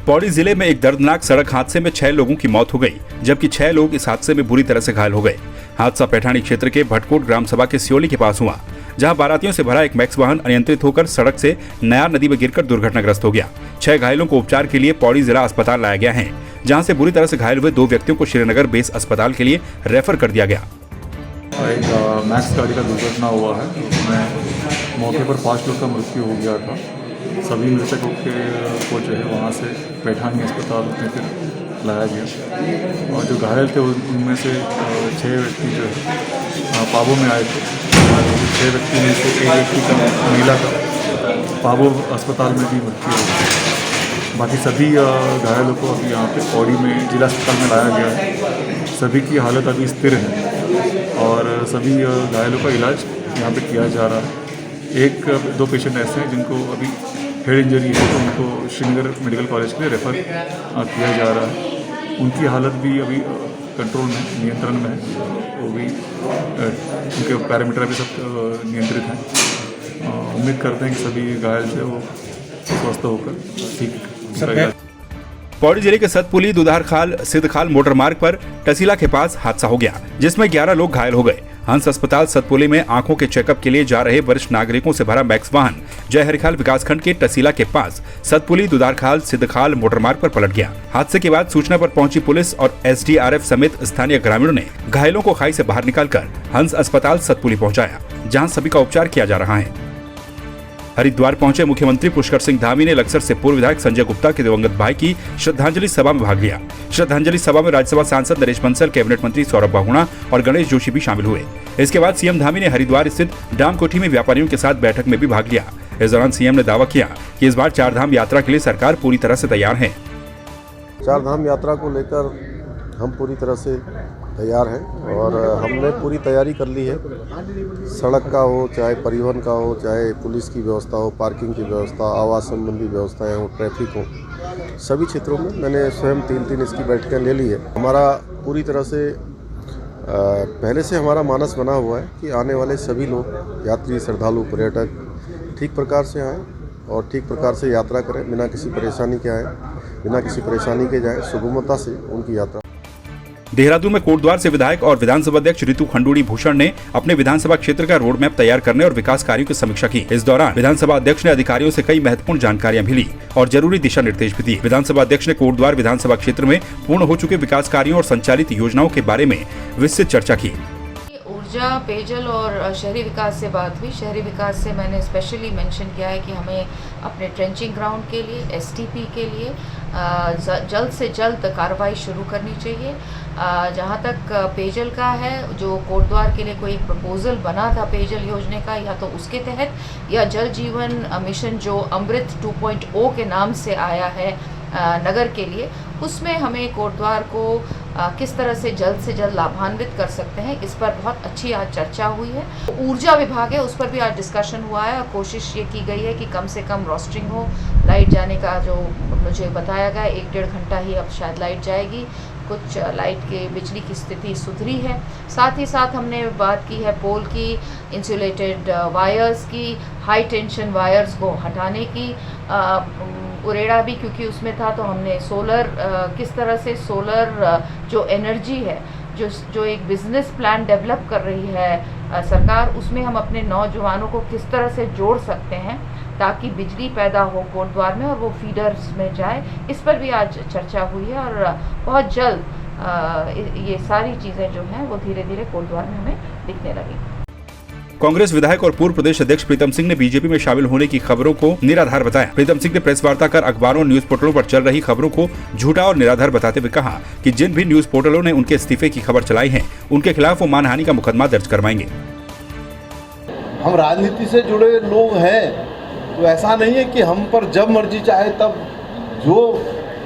पौड़ी जिले में एक दर्दनाक सड़क हादसे में 6 लोगों की मौत हो गई, जबकि 6 लोग इस हादसे में बुरी तरह से घायल हो गए। हादसा पैठानी क्षेत्र के भटकोट ग्राम सभा के सियोली के पास हुआ, जहां बारातियों से भरा एक मैक्स वाहन अनियंत्रित होकर सड़क से नयार नदी में गिरकर दुर्घटनाग्रस्त हो गया। 6 घायलों को उपचार के लिए पौड़ी जिला अस्पताल लाया गया है, जहां से बुरी तरह से घायल हुए 2 व्यक्तियों को श्रीनगर बेस अस्पताल के लिए रेफर कर दिया गया। एक मैक्स गाड़ी का दुर्घटना हुआ है, उसमें मौके पर 5 लोग का मृत्यु हो गया था। सभी मृतकों को जो है वहाँ से पैठानी अस्पताल में फिर लाया गया, और जो घायल थे उनमें से 6 व्यक्ति जो है पाबो में आए थे। 6 व्यक्ति में से एक व्यक्ति का महिला का पाबो अस्पताल में भी मृत्यु हो गई। बाकी सभी घायलों को अभी यहाँ पे पौड़ी में जिला अस्पताल में लाया गया है। सभी की हालत अभी स्थिर है और सभी घायलों का इलाज यहाँ पे किया जा रहा है। 1-2 पेशेंट ऐसे हैं जिनको अभी हेड इंजरी है, तो उनको श्रीनगर मेडिकल कॉलेज के लिए रेफ़र किया जा रहा है। उनकी हालत भी अभी कंट्रोल में, नियंत्रण में है। वो भी उनके पैरामीटर भी सब नियंत्रित हैं। उम्मीद करते हैं कि सभी घायल से वो स्वस्थ होकर ठीक। पौड़ी जिले के सतपुली दुधारखाल सिद्धखाल मोटर मार्ग पर टसीला के पास हादसा हो गया, जिसमें 11 लोग घायल हो गए। हंस अस्पताल सतपुली में आंखों के चेकअप के लिए जा रहे वरिष्ठ नागरिकों से भरा मैक्स वाहन जय हरिखाल विकासखंड के टसीला के पास सतपुली दुधारखाल सिद्धखाल मोटर मार्ग पर पलट गया। हादसे के बाद सूचना पर पहुंची पुलिस और SDRF समेत स्थानीय ग्रामीणों ने घायलों को खाई से बाहर निकालकर हंस अस्पताल सतपुली पहुंचाया, जहां सभी का उपचार किया जा रहा है। हरिद्वार पहुंचे मुख्यमंत्री पुष्कर सिंह धामी ने लक्सर से पूर्व विधायक संजय गुप्ता के दिवंगत भाई की श्रद्धांजलि सभा में भाग लिया। श्रद्धांजलि सभा में राज्यसभा सांसद नरेश बंसल, कैबिनेट मंत्री सौरभ बहुगुणा और गणेश जोशी भी शामिल हुए। इसके बाद सीएम धामी ने हरिद्वार स्थित डाम कोठी में व्यापारियों के साथ बैठक में भी भाग लिया। इस दौरान सीएम ने दावा किया कि इस बार 4 धाम यात्रा के लिए सरकार पूरी तरह से तैयार है। 4 धाम यात्रा को लेकर हम पूरी तरह से तैयार हैं और हमने पूरी तैयारी कर ली है। सड़क का हो, चाहे परिवहन का हो, चाहे पुलिस की व्यवस्था हो, पार्किंग की व्यवस्था, आवास संबंधी व्यवस्थाएं हो, ट्रैफिक हो, सभी क्षेत्रों में मैंने स्वयं 3-3 इसकी बैठकें ले ली है। हमारा पूरी तरह से पहले से हमारा मानस बना हुआ है कि आने वाले सभी लोग, यात्री, श्रद्धालु, पर्यटक ठीक प्रकार से आएँ और ठीक प्रकार से यात्रा करें, बिना किसी परेशानी के आएँ, बिना किसी परेशानी के जाएँ, सुगमता से उनकी यात्रा। देहरादून में कोटद्वार से विधायक और विधानसभा अध्यक्ष ऋतु खंडूड़ी भूषण ने अपने विधानसभा क्षेत्र का रोड मैप तैयार करने और विकास कार्यों की समीक्षा की। इस दौरान विधानसभा अध्यक्ष ने अधिकारियों से कई महत्वपूर्ण जानकारियां भी ली और जरूरी दिशा निर्देश भी दिए। विधानसभा अध्यक्ष ने कोटद्वार विधानसभा क्षेत्र में पूर्ण हो चुके विकास कार्यों और संचालित योजनाओं के बारे में विस्तृत चर्चा की। ऊर्जा, पेयजल और शहरी विकास से बात हुई। शहरी विकास से मैंने स्पेशली मेंशन किया है कि हमें अपने ट्रेंचिंग ग्राउंड के लिए, STP के लिए जल्द से जल्द कार्रवाई शुरू करनी चाहिए। जहाँ तक पेयजल का है, जो कोटद्वार के लिए कोई प्रपोजल बना था पेयजल योजना का, या तो उसके तहत या जल जीवन मिशन जो अमृत 2.0 के नाम से आया है नगर के लिए, उसमें हमें कोटद्वार को किस तरह से जल्द लाभान्वित कर सकते हैं, इस पर बहुत अच्छी आज चर्चा हुई है। ऊर्जा विभाग है, उस पर भी आज डिस्कशन हुआ है और कोशिश ये की गई है कि कम से कम रोस्टरिंग हो। लाइट जाने का जो मुझे बताया गया 1-1.5 घंटा ही अब शायद लाइट जाएगी। कुछ लाइट के बिजली की स्थिति सुधरी है। साथ ही साथ हमने बात की है पोल की, इंसुलेटेड वायर्स की, हाई टेंशन वायर्स को हटाने की। उरेड़ा भी क्योंकि उसमें था, तो हमने सोलर किस तरह से सोलर जो एनर्जी है, जो एक बिजनेस प्लान डेवलप कर रही है सरकार, उसमें हम अपने नौजवानों को किस तरह से जोड़ सकते हैं ताकि बिजली पैदा हो कोटद्वार में और वो फीडर्स में जाए, इस पर भी आज चर्चा हुई है। और बहुत जल्द ये सारी चीज़ें जो हैं वो धीरे धीरे कोटद्वार में हमें दिखने लगी। कांग्रेस विधायक और पूर्व प्रदेश अध्यक्ष प्रीतम सिंह ने बीजेपी में शामिल होने की खबरों को निराधार बताया। प्रीतम सिंह ने प्रेस वार्ता कर अखबारों और न्यूज पोर्टलों पर चल रही खबरों को झूठा और निराधार बताते हुए कहा कि जिन भी न्यूज पोर्टलों ने उनके इस्तीफे की खबर चलाई है, उनके खिलाफ वो मानहानि का मुकदमा दर्ज करवाएंगे। हम राजनीति से जुड़े लोग हैं, तो ऐसा नहीं है कि हम पर जब मर्जी चाहे तब जो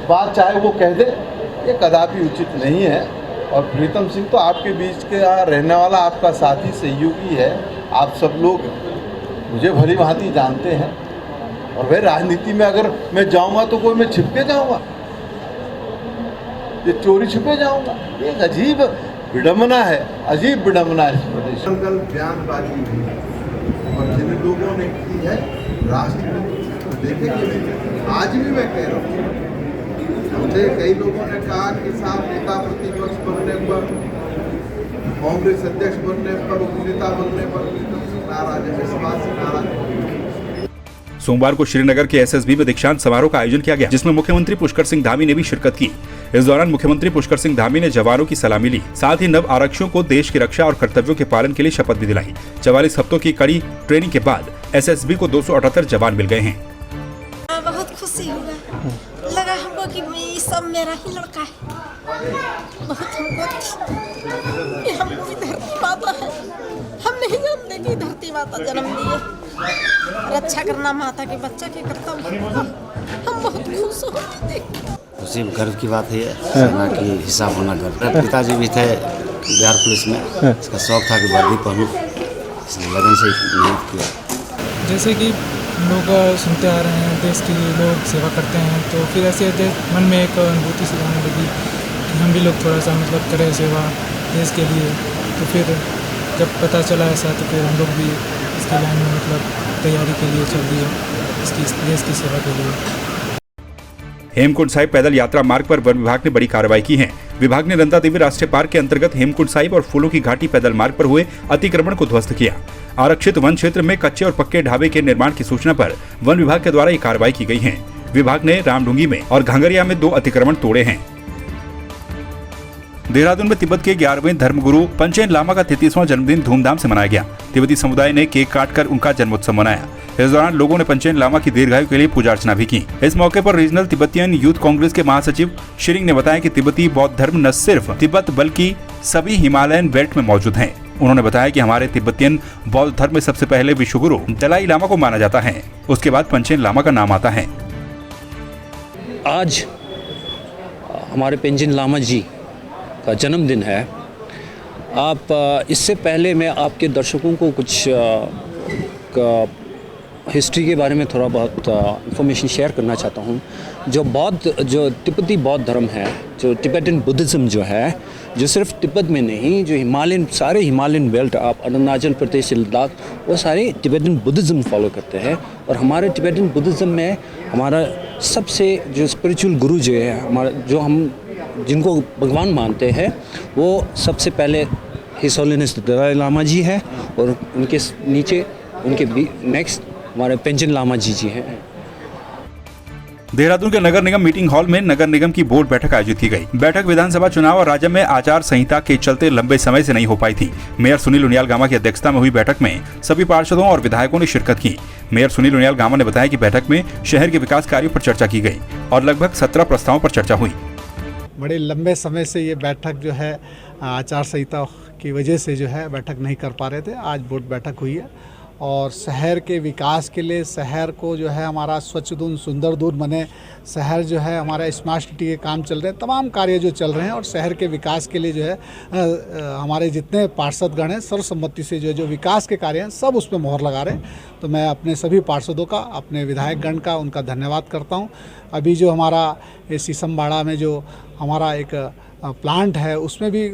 बात चाहे वो कह दे, ये कदापि उचित नहीं है। और प्रीतम सिंह तो आपके बीच के रहने वाला आपका साथी सहयोगी है, आप सब लोग मुझे भली भांति जानते हैं। और वह राजनीति में अगर मैं जाऊंगा तो कोई मैं छिपके जाऊंगा, ये चोरी छिपे जाऊंगा, ये अजीब विडम्बना है, अजीब विडम्बना है इस प्रदेश में। कल बयानबाजी हुई और जिन लोगों ने की है राष्ट्र तो देखे कि नहीं, आज भी मैं कह रहा हूँ, मुझे कई लोगों ने कहा कि साहब नेता प्रतिपक्ष बनने पर, कांग्रेस अध्यक्ष बनने पर, उपनेता बनने पर नाराज है, इस बात से नाराज है। सोमवार को श्रीनगर के एसएसबी में दीक्षांत समारोह का आयोजन किया गया, जिसमें मुख्यमंत्री पुष्कर सिंह धामी ने भी शिरकत की। इस दौरान मुख्यमंत्री पुष्कर सिंह धामी ने जवानों की सलामी ली, साथ ही नव आरक्षियों को देश की रक्षा और कर्तव्यों के पालन के लिए शपथ भी दिलाई। 44 हफ्तों की कड़ी ट्रेनिंग के बाद एसएसबी को 278 जवान मिल गए हैं। बहुत खुशी हुआ, लगा हमको कि ये सब मेरा ही लड़का है। बहुत हमको कि हमको भी धरती माता है, हम नहीं जानते कि धरती माता जन्म दिए, रक्षा करना माता के बच्चा के कर्तव्य। हम बहुत खुश होते। उसी गर्व की बात है, सेना की हिस्सा होना गर्व। पिताजी भी थे बिहार पुलिस में, इसका शौक था कि वर्दी पहनूं, इसलिए लगन से मेहनत किया। जैसे कि लोग सुनते आ रहे हैं देश के लिए लोग सेवा करते हैं, तो फिर ऐसे मन में एक अनुभूति सी आने लगी कि हम भी लोग थोड़ा सा मतलब करें सेवा देश के लिए। तो फिर जब पता चला ऐसा तो फिर हम लोग भी इसके लाइन में मतलब तैयारी के लिए चल दिए, इसकी देश की सेवा के लिए। हेमकुंड साहिब पैदल यात्रा मार्ग पर वन विभाग ने बड़ी कार्रवाई की है। विभाग ने नंदा देवी राष्ट्रीय पार्क के अंतर्गत हेमकुंड साहिब और फूलों की घाटी पैदल मार्ग पर हुए अतिक्रमण को ध्वस्त किया। आरक्षित वन क्षेत्र में कच्चे और पक्के ढाबे के निर्माण की सूचना पर वन विभाग के द्वारा ये कार्रवाई की गई है। विभाग ने रामडूंगी में और घंगरिया में 2 अतिक्रमण तोड़े हैं। देहरादून में तिब्बत के 11वें धर्मगुरु पंचेन लामा का 33वां जन्मदिन धूमधाम से मनाया गया। तिब्बती समुदाय ने केक काटकर उनका जन्मोत्सव मनाया। इस दौरान लोगों ने पंचेन लामा की दीर्घायु के लिए पूजा अर्चना भी की। इस मौके पर रीजनल तिब्बतियन यूथ कांग्रेस के महासचिव शिरिंग ने बताया कि तिब्बती बौद्ध धर्म न सिर्फ तिब्बत बल्कि सभी हिमालयन बेल्ट में मौजूद है। उन्होंने बताया कि हमारे तिब्बतियन बौद्ध धर्म में सबसे पहले विश्वगुरु दलाई लामा को माना जाता है, उसके बाद पंचेन लामा का नाम आता है। आज हमारे पेंजिन लामा जी का जन्मदिन है। आप इससे पहले मैं आपके दर्शकों को कुछ हिस्ट्री के बारे में थोड़ा बहुत इंफॉर्मेशन शेयर करना चाहता हूँ। जो तिब्बती बौद्ध धर्म है, जो टिबेटन बुद्धिज़्म जो है, जो सिर्फ तिब्बत में नहीं, जो सारे हिमालयन बेल्ट, आप अरुणाचल प्रदेश से लद्दाख, वो सारे टिबेटन बुद्धिज़्म फॉलो करते हैं। और हमारे टिबेटन बुद्धिज़्म में हमारा सबसे जो स्पिरिचुअल गुरु जो है, हमारा जो हम जिनको भगवान मानते हैं, वो सबसे पहले हिज होलिनेस दलाई लामा जी है, और उनके नीचे उनके नेक्स्ट हमारे पेंचेन लामा जी हैं। देहरादून के नगर निगम मीटिंग हॉल में नगर निगम की बोर्ड बैठक आयोजित की गई। बैठक विधानसभा चुनाव और राज्य में आचार संहिता के चलते लंबे समय से नहीं हो पाई थी। मेयर सुनील उनियाल गामा की अध्यक्षता में हुई बैठक में सभी पार्षदों और विधायकों ने शिरकत की। मेयर सुनील उनियाल गामा ने बताया कि बैठक में शहर के विकास कार्यों पर चर्चा की गई और लगभग 17 प्रस्तावों पर चर्चा हुई। बड़े लंबे समय से ये बैठक जो है आचार संहिता की वजह से जो है बैठक नहीं कर पा रहे थे। आज बोर्ड बैठक हुई है और शहर के विकास के लिए, शहर को जो है हमारा स्वच्छ दून सुंदर दून बने, शहर जो है हमारा स्मार्ट सिटी के काम चल रहे हैं, तमाम कार्य जो चल रहे हैं, और शहर के विकास के लिए जो है हमारे जितने पार्षदगण हैं सर्वसम्मति से जो विकास के कार्य हैं सब उस पर मोहर लगा रहे हैं। तो मैं अपने सभी पार्षदों का, अपने विधायकगण का, उनका धन्यवाद करता हूँ। अभी जो हमारा ये शीशमबाड़ा में जो हमारा एक प्लांट है, उसमें भी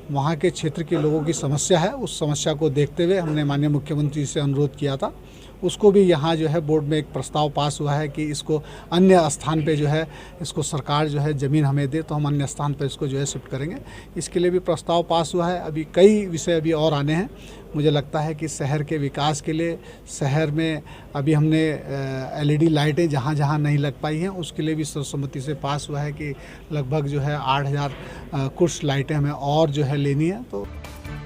वहाँ के क्षेत्र के लोगों की समस्या है। उस समस्या को देखते हुए हमने माननीय मुख्यमंत्री से अनुरोध किया था, उसको भी यहाँ जो है बोर्ड में एक प्रस्ताव पास हुआ है कि इसको अन्य स्थान पे जो है इसको सरकार जो है ज़मीन हमें दे, तो हम अन्य स्थान पे इसको जो है शिफ्ट करेंगे। इसके लिए भी प्रस्ताव पास हुआ है। अभी कई विषय अभी और आने हैं। मुझे लगता है कि शहर के विकास के लिए, शहर में अभी हमने LED लाइटें जहाँ जहाँ नहीं लग पाई हैं उसके लिए भी सर्वसम्मति से पास हुआ है कि लगभग जो है 8000 कुछ लाइटें हमें और जो है लेनी है। तो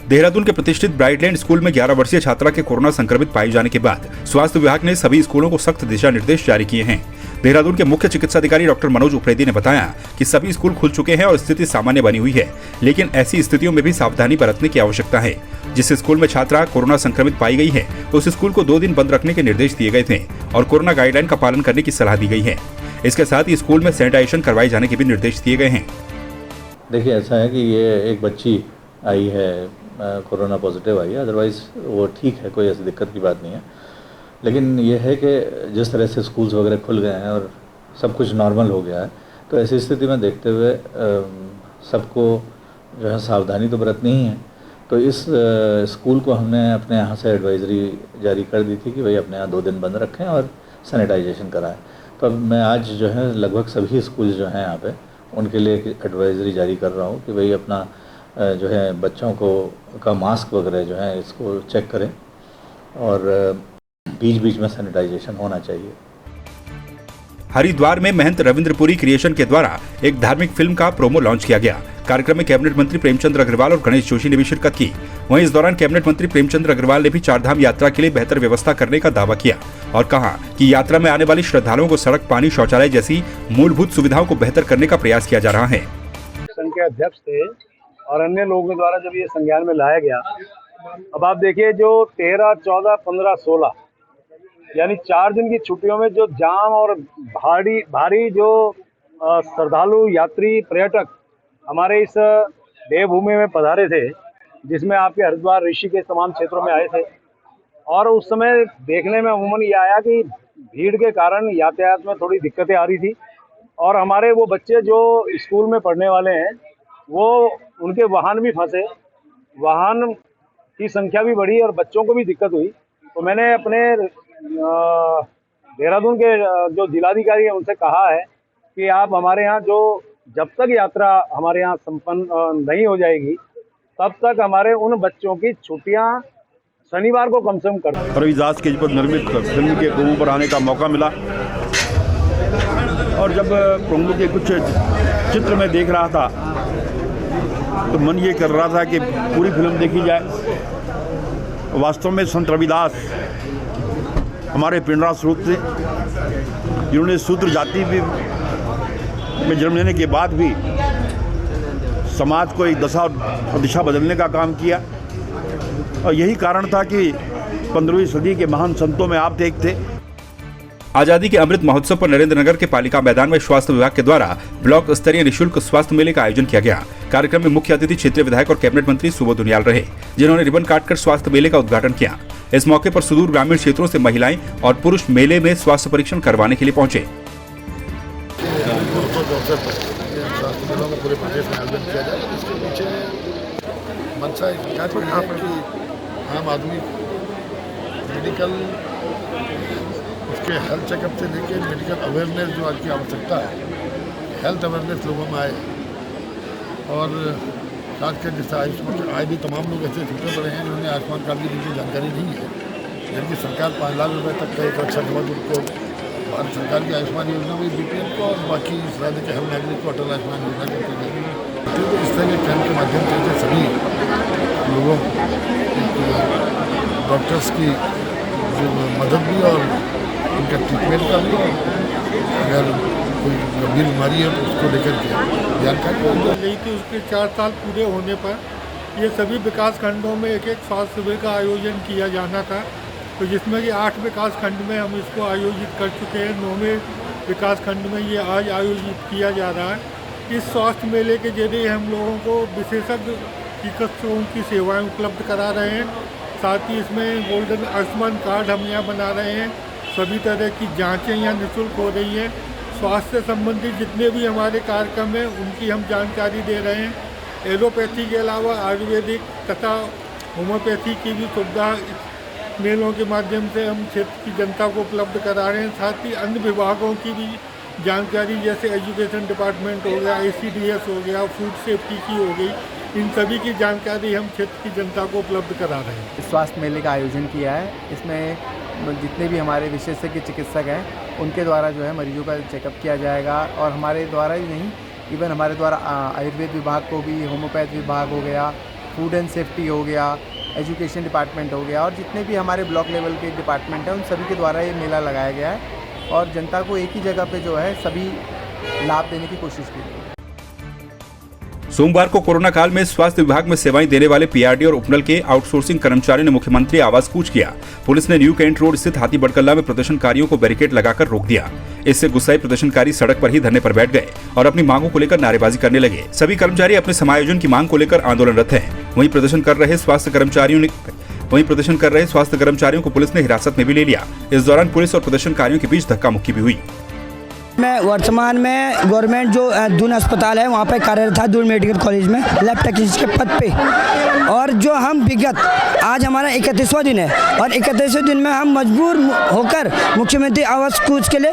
देहरादून के प्रतिष्ठित ब्राइटलैंड स्कूल में 11 वर्षीय छात्रा के कोरोना संक्रमित पाए जाने के बाद स्वास्थ्य विभाग ने सभी स्कूलों को सख्त दिशा निर्देश जारी किए हैं। देहरादून के मुख्य चिकित्सा अधिकारी डॉक्टर मनोज उप्रेती ने बताया कि सभी स्कूल खुल चुके हैं और स्थिति सामान्य बनी हुई है, लेकिन ऐसी स्थितियों में भी सावधानी बरतने की आवश्यकता है। जिस स्कूल में छात्रा कोरोना संक्रमित पाई गई है, उस स्कूल को 2 दिन बंद रखने के निर्देश दिए गए थे और कोरोना गाइडलाइन का पालन करने की सलाह दी गई है। इसके साथ ही स्कूल में सैनिटाइजेशन करवाए जाने के भी निर्देश दिए गए हैं। देखिए, ऐसा है कि ये एक बच्ची आई है, कोरोना पॉजिटिव आई है, अदरवाइज़ वो ठीक है, कोई ऐसी दिक्कत की बात नहीं है। लेकिन ये है कि जिस तरह से स्कूल्स वगैरह खुल गए हैं और सब कुछ नॉर्मल हो गया है, तो ऐसी स्थिति में देखते हुए सबको जो है सावधानी तो बरतनी ही है, तो इस स्कूल को हमने अपने यहाँ से एडवाइजरी जारी कर दी थी कि भाई अपने यहाँ 2 दिन बंद रखें और सैनिटाइजेशन कराएं। तो अब मैं आज जो है लगभग सभी स्कूल जो हैं यहाँ पे उनके लिए एक एडवाइजरी जारी कर रहा हूँ कि भाई अपना जो है बच्चों को का मास्क वगैरह जो है इसको चेक करें और बीच बीच में सैनिटाइजेशन होना चाहिए। हरिद्वार में महंत रविंद्रपुरी क्रिएशन के द्वारा एक धार्मिक फिल्म का प्रोमो लॉन्च किया गया। कार्यक्रम में कैबिनेट मंत्री प्रेमचंद अग्रवाल और गणेश जोशी ने भी शिरकत की। वहीं इस दौरान कैबिनेट मंत्री प्रेमचंद अग्रवाल ने भी चारधाम यात्रा के लिए बेहतर व्यवस्था करने का दावा किया और कहा कि यात्रा में आने वाली श्रद्धालुओं को सड़क, पानी, शौचालय जैसी मूलभूत सुविधाओं को बेहतर करने का प्रयास किया जा रहा है। संघ के अध्यक्ष थे और अन्य लोगों द्वारा जब ये संज्ञान में लाया गया, अब आप देखिए जो 13, 14, 15, 16 यानी 4 दिन की छुट्टियों में जो जाम और भारी जो श्रद्धालु, यात्री, पर्यटक हमारे इस देवभूमि में पधारे थे, जिसमें आपके हरिद्वार, ऋषिकेश तमाम क्षेत्रों में आए थे, और उस समय देखने में अमूमन ये आया कि भीड़ के कारण यातायात में थोड़ी दिक्कतें आ रही थी और हमारे वो बच्चे जो स्कूल में पढ़ने वाले हैं वो उनके वाहन भी फंसे, वाहन की संख्या भी बढ़ी और बच्चों को भी दिक्कत हुई। तो मैंने अपने देहरादून के जो जिलाधिकारी हैं उनसे कहा है कि आप हमारे यहाँ जो जब तक यात्रा हमारे यहाँ संपन्न नहीं हो जाएगी तब तक हमारे उन बच्चों की छुट्टियाँ शनिवार को कम से कम कर दें। रविदास के पर निर्मित फिल्म के प्रोमो पर आने का मौका मिला और जब प्रोमो के कुछ चित्र में देख रहा था तो मन ये कर रहा था कि पूरी फिल्म देखी जाए। वास्तव में संत रविदास हमारे पिंडरा स्रोत थे, जिन्होंने शूद्र जाति में जन्म लेने के बाद भी समाज को एक दशा और दिशा बदलने का काम किया और यही कारण था कि 15वीं सदी के महान संतों में आप एक थे। आजादी के अमृत महोत्सव पर नरेंद्रनगर के पालिका मैदान में स्वास्थ्य विभाग के द्वारा ब्लॉक स्तरीय निःशुल्क स्वास्थ्य मेले का आयोजन किया गया। कार्यक्रम में मुख्य अतिथि क्षेत्रीय विधायक और कैबिनेट मंत्री सुबोध उनियाल रहे, जिन्होंने रिबन काटकर स्वास्थ्य मेले का उद्घाटन किया। इस मौके पर सुदूर ग्रामीण क्षेत्रों से महिलाएं और पुरुष मेले में स्वास्थ्य परीक्षण करवाने के लिए पहुंचे। आम आदमी मेडिकल उसके हेल्थ चेकअप से लेके मेडिकल अवेयरनेस जो आज की आवश्यकता है, हेल्थ अवेयरनेस लोगों में आए और खासकर जैसे आयुष्मान आए भी तमाम लोग ऐसे छूटे पड़े हैं जिन्होंने आयुष्मान कार्ड की जिनकी जानकारी नहीं है, जबकि सरकार 5 लाख रुपए तक का 1 लक्ष उनको भारत सरकार की आयुष्मान योजना में BPL को और बाकी इस राज्य के हर नागरिक को अटल आयुष्मान योजना करती जाएगी। तो इस तरह के कैंप के माध्यम से सभी लोगों डॉक्टर्स की जो मदद भी और उनका ट्रीटमेंट का भी, अगर कोई गंभीर बीमारी है तो उसको लेकर के जानकारी ली थी। उसके 4 साल पूरे होने पर ये सभी विकास खंडों में एक स्वास्थ्य शिविर का आयोजन किया जाना था, तो जिसमें कि 8 विकास खंड में हम इसको आयोजित कर चुके हैं। 9वें विकास खंड में ये आज आयोजित किया जा रहा है। इस स्वास्थ्य मेले के जरिए हम लोगों को विशेषज्ञ चिकित्सकों की सेवाएं उपलब्ध करा रहे हैं। साथ ही इसमें गोल्डन आयुष्मान कार्ड हम यहाँ बना रहे हैं। सभी तरह की जांचें यहाँ निःशुल्क हो रही हैं। स्वास्थ्य संबंधी जितने भी हमारे कार्यक्रम हैं उनकी हम जानकारी दे रहे हैं। एलोपैथी के अलावा आयुर्वेदिक तथा होम्योपैथी की भी सुविधा मेलों के माध्यम से हम क्षेत्र की जनता को उपलब्ध करा रहे हैं। साथ ही अन्य विभागों की भी जानकारी जैसे एजुकेशन डिपार्टमेंट हो गया, ACDS हो गया, फूड सेफ्टी की हो गई, इन सभी की जानकारी हम क्षेत्र की जनता को उपलब्ध करा रहे हैं। स्वास्थ्य मेले का आयोजन किया है। इसमें जितने भी हमारे विशेषज्ञ चिकित्सक हैं उनके द्वारा जो है मरीजों का चेकअप किया जाएगा और हमारे द्वारा ही नहीं, इवन हमारे द्वारा आयुर्वेद विभाग को भी, होम्योपैथ विभाग हो गया, फूड एंड सेफ्टी हो गया, एजुकेशन डिपार्टमेंट हो गया और जितने भी हमारे ब्लॉक लेवल के डिपार्टमेंट हैं उन सभी के द्वारा ये मेला लगाया गया है और जनता को एक ही जगह पे जो है सभी लाभ देने की कोशिश की गई है। सोमवार को कोरोना काल में स्वास्थ्य विभाग में सेवाएं देने वाले PRD और उपनल के आउटसोर्सिंग कर्मचारियों ने मुख्यमंत्री आवास कूच किया। पुलिस ने न्यू कैंट रोड स्थित हाथी बड़कल्ला में प्रदर्शनकारियों को बैरिकेड लगाकर रोक दिया। इससे गुस्साए प्रदर्शनकारी सड़क पर ही धरने पर बैठ गए और अपनी मांगों को लेकर नारेबाजी करने लगे। सभी कर्मचारी अपने समायोजन की मांग को लेकर आंदोलनरत हैं। वहीं प्रदर्शन कर रहे स्वास्थ्य कर्मचारियों को पुलिस ने हिरासत में भी ले लिया। इस दौरान पुलिस और प्रदर्शनकारियों के बीच धक्का मुक्की भी हुई। मैं वर्तमान में गवर्नमेंट जो दून अस्पताल है वहाँ पे कार्यरत था, दून मेडिकल कॉलेज में लैब टेक्नीशियन के पद पे। और जो हम विगत आज हमारा 31वां दिन है और 31वें दिन में हम मजबूर होकर मुख्यमंत्री आवास कूच के लिए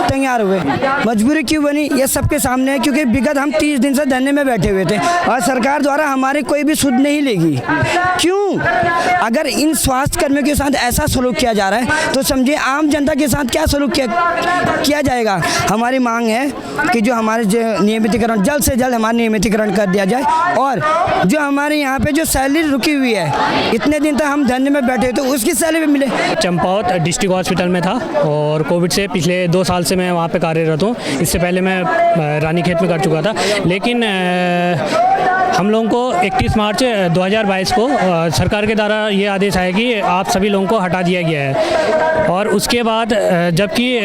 तैयार हुए। मजबूरी क्यों बनी ये सबके सामने है, क्योंकि विगत हम 30 दिन से धरने में बैठे हुए थे और सरकार द्वारा हमारी कोई भी सुध नहीं लेगी। क्यों? अगर इन स्वास्थ्य कर्मियों के साथ ऐसा सलूक किया जा रहा है तो समझिए आम जनता के साथ क्या सलूक किया जाएगा। हमारी मांग है कि जो हमारे नियमितीकरण जल्द से जल्द हमारा नियमितीकरण कर दिया जाए और जो हमारे यहाँ पे जो सैलरी रुकी हुई है, इतने दिन तक हम धरने में बैठे तो उसकी सैलरी भी मिले। चंपावत डिस्ट्रिक्ट हॉस्पिटल में था और कोविड से पिछले 2 साल से मैं वहाँ पे कार्यरत हूँ। इससे पहले मैं रानीखेत में कर चुका था, लेकिन हम लोगों को 31 मार्च 2022 को सरकार के द्वारा ये आदेश आया कि आप सभी लोगों को हटा दिया गया है। और उसके बाद जबकि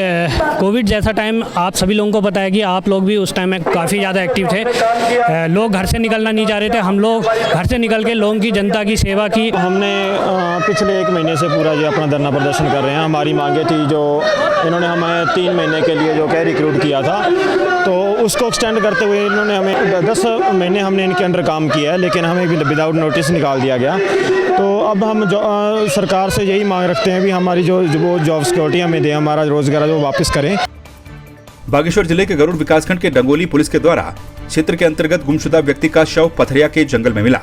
कोविड जैसा टाइम आप सभी लोगों को पता है कि आप लोग भी उस टाइम में काफ़ी ज़्यादा एक्टिव थे, लोग घर से निकलना नहीं चाह रहे थे। हम लोग घर से निकल के लोगों की, जनता की सेवा की। हमने पिछले 1 महीने से पूरा जो अपना धरना प्रदर्शन कर रहे हैं। हमारी मांगे थी जो इन्होंने हमें 3 महीने के लिए जो क्या रिक्रूट किया था, तो उसको एक्सटेंड करते हुए इन्होंने हमें 10 महीने हमने इनके अंडर काम किया है, लेकिन हमें विदाउट नोटिस निकाल दिया गया। तो अब हम सरकार से यही मांग रखते हैं भी हमारी जो जॉब सिक्योरिटी हमें दे, हमारा रोजगार जो वापस करें। बागेश्वर जिले के गरुड़ विकासखंड के डंगोली पुलिस के द्वारा क्षेत्र के अंतर्गत गुमशुदा व्यक्ति का शव पथरिया के जंगल में मिला।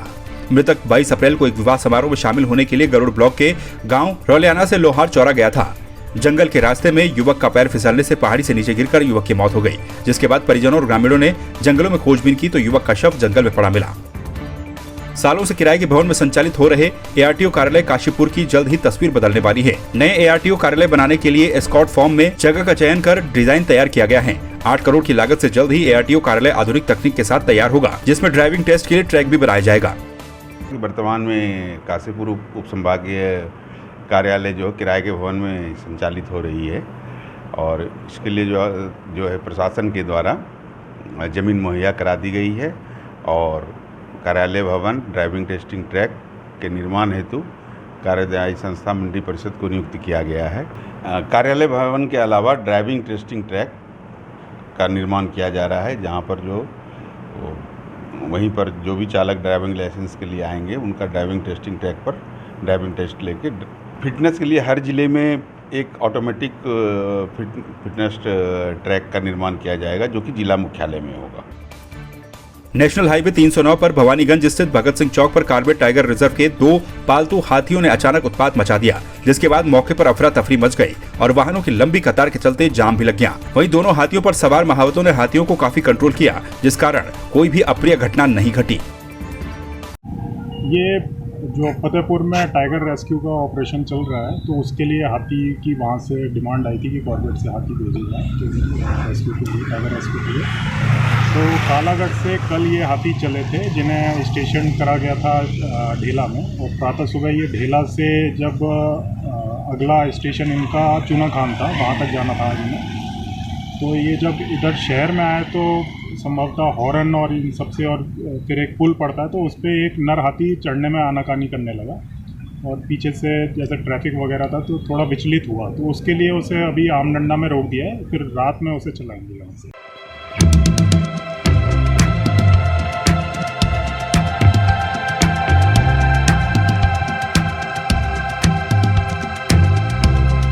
मृतक 22 अप्रैल को एक विवाह समारोह में शामिल होने के लिए गरुड़ ब्लॉक के गांव रौलियाना से लोहार चौरा गया था। जंगल के रास्ते में युवक का पैर फिसलने से पहाड़ी से नीचे गिरकर युवक की मौत हो गई, जिसके बाद परिजनों और ग्रामीणों ने जंगलों में खोजबीन की तो युवक का शव जंगल में पड़ा मिला। सालों से किराए के भवन में संचालित हो रहे एआरटीओ कार्यालय काशीपुर की जल्द ही तस्वीर बदलने वाली है। नए एआरटीओ कार्यालय बनाने के लिए एस्कॉर्ट फॉर्म में जगह का चयन कर डिजाइन तैयार किया गया है। 8 करोड़ की लागत से जल्द ही एआरटीओ कार्यालय आधुनिक तकनीक के साथ तैयार होगा, जिसमें ड्राइविंग टेस्ट के लिए ट्रैक भी बनाया जाएगा। वर्तमान में काशीपुर उप संभागीय कार्यालय जो किराए के भवन में संचालित हो रही है और इसके लिए जो है प्रशासन के द्वारा ज़मीन मुहैया करा दी गई है और कार्यालय भवन ड्राइविंग टेस्टिंग ट्रैक के निर्माण हेतु कार्यदायी संस्था मंडी परिषद को नियुक्त किया गया है। कार्यालय भवन के अलावा ड्राइविंग टेस्टिंग ट्रैक का निर्माण किया जा रहा है, जहां पर वहीं पर जो भी चालक ड्राइविंग लाइसेंस के लिए आएंगे उनका ड्राइविंग टेस्टिंग ट्रैक पर ड्राइविंग टेस्ट लेके फिटनेस के लिए हर जिले में एक ऑटोमेटिक फिटनेस ट्रैक का निर्माण किया जाएगा, जो कि जिला मुख्यालय में होगा। नेशनल हाईवे 309 पर भवानीगंज स्थित भगत सिंह चौक पर कार्बेट टाइगर रिजर्व के 2 पालतू हाथियों ने अचानक उत्पात मचा दिया, जिसके बाद मौके पर अफरा तफरी मच गई और वाहनों की लंबी कतार के चलते जाम भी लग गया। वहीं दोनों हाथियों पर सवार महावतों ने हाथियों को काफी कंट्रोल किया, जिस कारण कोई भी अप्रिय घटना नहीं घटी। ये जो फतेहपुर में टाइगर रेस्क्यू का ऑपरेशन चल रहा है, तो उसके लिए हाथी की वहाँ से डिमांड आई थी कि कॉर्बेट से हाथी भेजे जाए तो रेस्क्यू के लिए, टाइगर रेस्क्यू के लिए। तो कालागढ़ से कल ये हाथी चले थे, जिन्हें स्टेशन करा गया था ढेला में, और प्रातः सुबह ये ढेला से जब अगला स्टेशन इनका चूना खान था, वहाँ तक जाना था इन्हें। तो ये जब इधर शहर में आए तो संभवतः हॉर्न और इन सबसे, और फिर एक पुल पड़ता है तो उस पर एक नर हाथी चढ़ने में आनाकानी करने लगा और पीछे से जैसे ट्रैफिक वगैरह था तो थोड़ा विचलित हुआ, तो उसके लिए उसे अभी आमडंडा में रोक दिया है, फिर रात में उसे चलाएंगे यहाँ से।